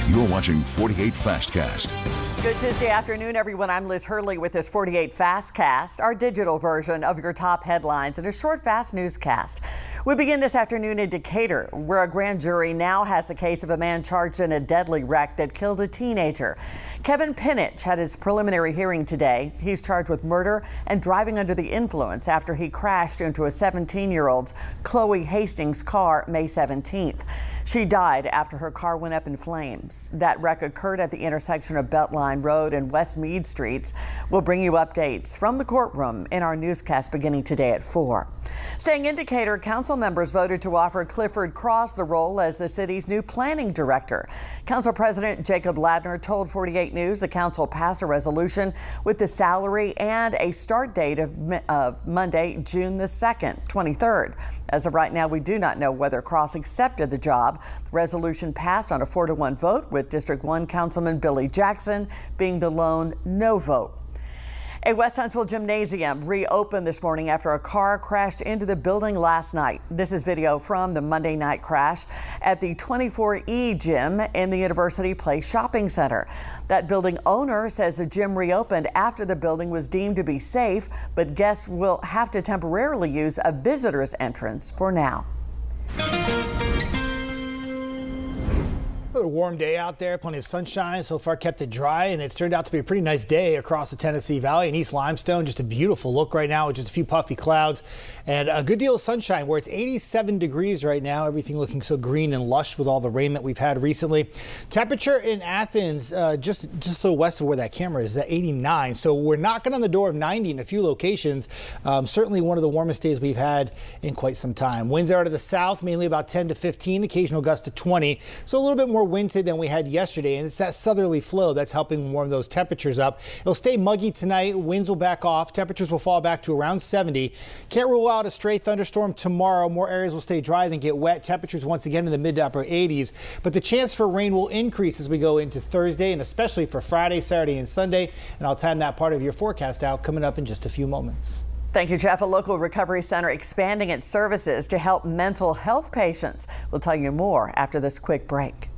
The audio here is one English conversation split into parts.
You're watching 48 Fastcast. Good Tuesday afternoon, everyone. I'm Liz Hurley with this 48 Fastcast, our digital version of your top headlines in a short, fast newscast. We begin this afternoon in Decatur, where a grand jury now has the case of a man charged in a deadly wreck that killed a teenager. Kevin Pinich had his preliminary hearing today. He's charged with murder and driving under the influence after he crashed into a 17-year-old's Chloe Hastings car May 17th. She died after her car went up in flames. That wreck occurred at the intersection of Beltline Road and West Meade Streets. We'll bring you updates from the courtroom in our newscast beginning today at 4. Staying in Decatur, council members voted to offer Clifford Cross the role as the city's new planning director. Council President Jacob Ladner told 48 News the council passed a resolution with the salary and a start date of Monday, June the 2nd, 23rd. As of right now, we do not know whether Cross accepted the job. The resolution passed on a 4-1 vote, with District 1 Councilman Billy Jackson being the lone no vote. A West Huntsville gymnasium reopened this morning after a car crashed into the building last night. This is video from the Monday night crash at the 24E gym in the University Place Shopping Center. That building owner says the gym reopened after the building was deemed to be safe, but guests will have to temporarily use a visitor's entrance for now. A warm day out there, plenty of sunshine. So far kept it dry, and it's turned out to be a pretty nice day across the Tennessee Valley and East Limestone. Just a beautiful look right now with just a few puffy clouds and a good deal of sunshine, where it's 87 degrees right now. Everything looking so green and lush with all the rain that we've had recently. Temperature in Athens, just so west of where that camera is, at 89. So we're knocking on the door of 90 in a few locations. Certainly one of the warmest days we've had in quite some time. Winds are out of the south, mainly about 10 to 15, occasional gust to 20. So a little bit more windy than we had yesterday, and it's that southerly flow that's helping warm those temperatures up. It'll stay muggy tonight. Winds will back off. Temperatures will fall back to around 70. Can't rule out a stray thunderstorm tomorrow. More areas will stay dry than get wet. Temperatures once again in the mid to upper 80s, but the chance for rain will increase as we go into Thursday, and especially for Friday, Saturday, and Sunday. And I'll time that part of your forecast out coming up in just a few moments. Thank you, Jeff. A local recovery center expanding its services to help mental health patients. We'll tell you more after this quick break.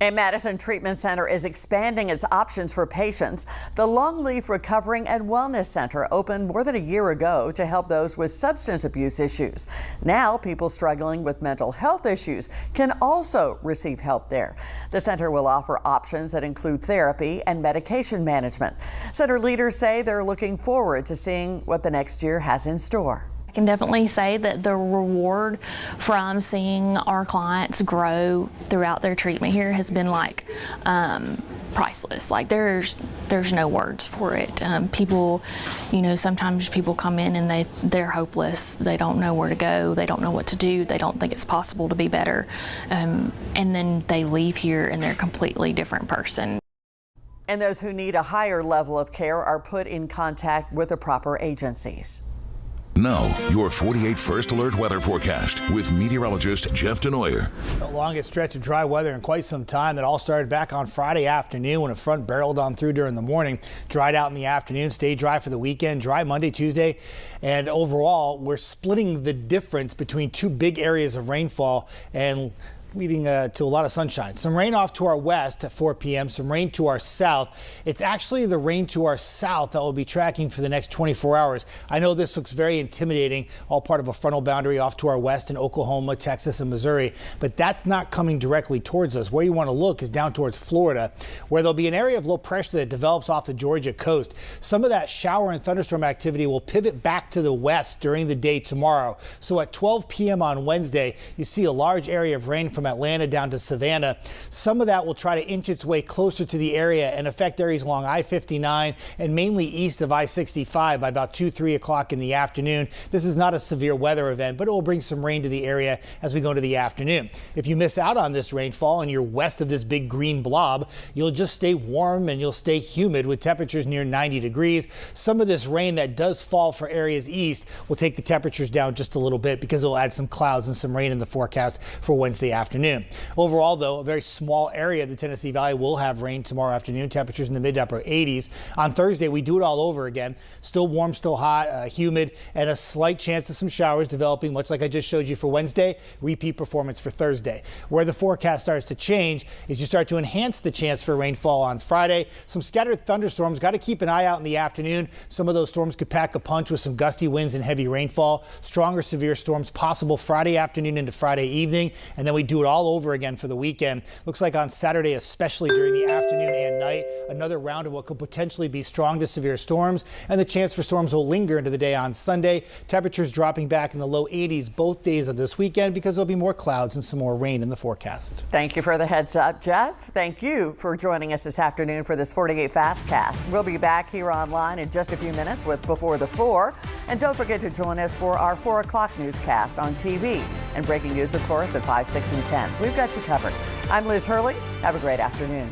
A Madison Treatment Center is expanding its options for patients. The Longleaf Recovering and Wellness Center opened more than a year ago to help those with substance abuse issues. Now, people struggling with mental health issues can also receive help there. The center will offer options that include therapy and medication management. Center leaders say they're looking forward to seeing what the next year has in store. I can definitely say that the reward from seeing our clients grow throughout their treatment here has been like priceless. Like there's no words for it. People, sometimes people come in and they're hopeless. They don't know where to go. They don't know what to do. They don't think it's possible to be better. And then they leave here and they're a completely different person. And those who need a higher level of care are put in contact with the proper agencies. Now, your 48 First Alert weather forecast with meteorologist Jeff Denoyer. The longest stretch of dry weather in quite some time. That all started back on Friday afternoon when a front barreled on through during the morning. Dried out in the afternoon, stayed dry for the weekend, dry Monday, Tuesday. And overall, we're splitting the difference between two big areas of rainfall. And leading to a lot of sunshine. Some rain off to our west at 4 p.m., some rain to our south. It's actually the rain to our south that we'll be tracking for the next 24 hours. I know this looks very intimidating, all part of a frontal boundary off to our west in Oklahoma, Texas, and Missouri, but that's not coming directly towards us. Where you want to look is down towards Florida, where there'll be an area of low pressure that develops off the Georgia coast. Some of that shower and thunderstorm activity will pivot back to the west during the day tomorrow. So at 12 p.m. on Wednesday, you see a large area of rain from Atlanta down to Savannah. Some of that will try to inch its way closer to the area and affect areas along I-59 and mainly east of I-65 by about 2-3 o'clock in the afternoon. This is not a severe weather event, but it will bring some rain to the area as we go into the afternoon. If you miss out on this rainfall and you're west of this big green blob, you'll just stay warm and you'll stay humid with temperatures near 90 degrees. Some of this rain that does fall for areas east will take the temperatures down just a little bit because it'll add some clouds and some rain in the forecast for Wednesday afternoon. Overall, though, a very small area of the Tennessee Valley will have rain tomorrow afternoon. Temperatures in the mid to upper 80s. On Thursday, we do it all over again. Still warm, still hot, humid, and a slight chance of some showers developing, much like I just showed you for Wednesday. Repeat performance for Thursday. Where the forecast starts to change is you start to enhance the chance for rainfall on Friday. Some scattered thunderstorms. Got to keep an eye out in the afternoon. Some of those storms could pack a punch with some gusty winds and heavy rainfall. Stronger severe storms possible Friday afternoon into Friday evening, and then we do it all over again for the weekend. Looks like on Saturday, especially during the afternoon and night, another round of what could potentially be strong to severe storms, and the chance for storms will linger into the day on Sunday. Temperatures dropping back in the low 80s both days of this weekend because there'll be more clouds and some more rain in the forecast. Thank you for the heads up, Jeff. Thank you for joining us this afternoon for this 48 Fastcast. We'll be back here online in just a few minutes with Before the 4. And don't forget to join us for our 4 o'clock newscast on TV. And breaking news, of course, at 5, 6, and 10. We've got you covered. I'm Liz Hurley. Have a great afternoon.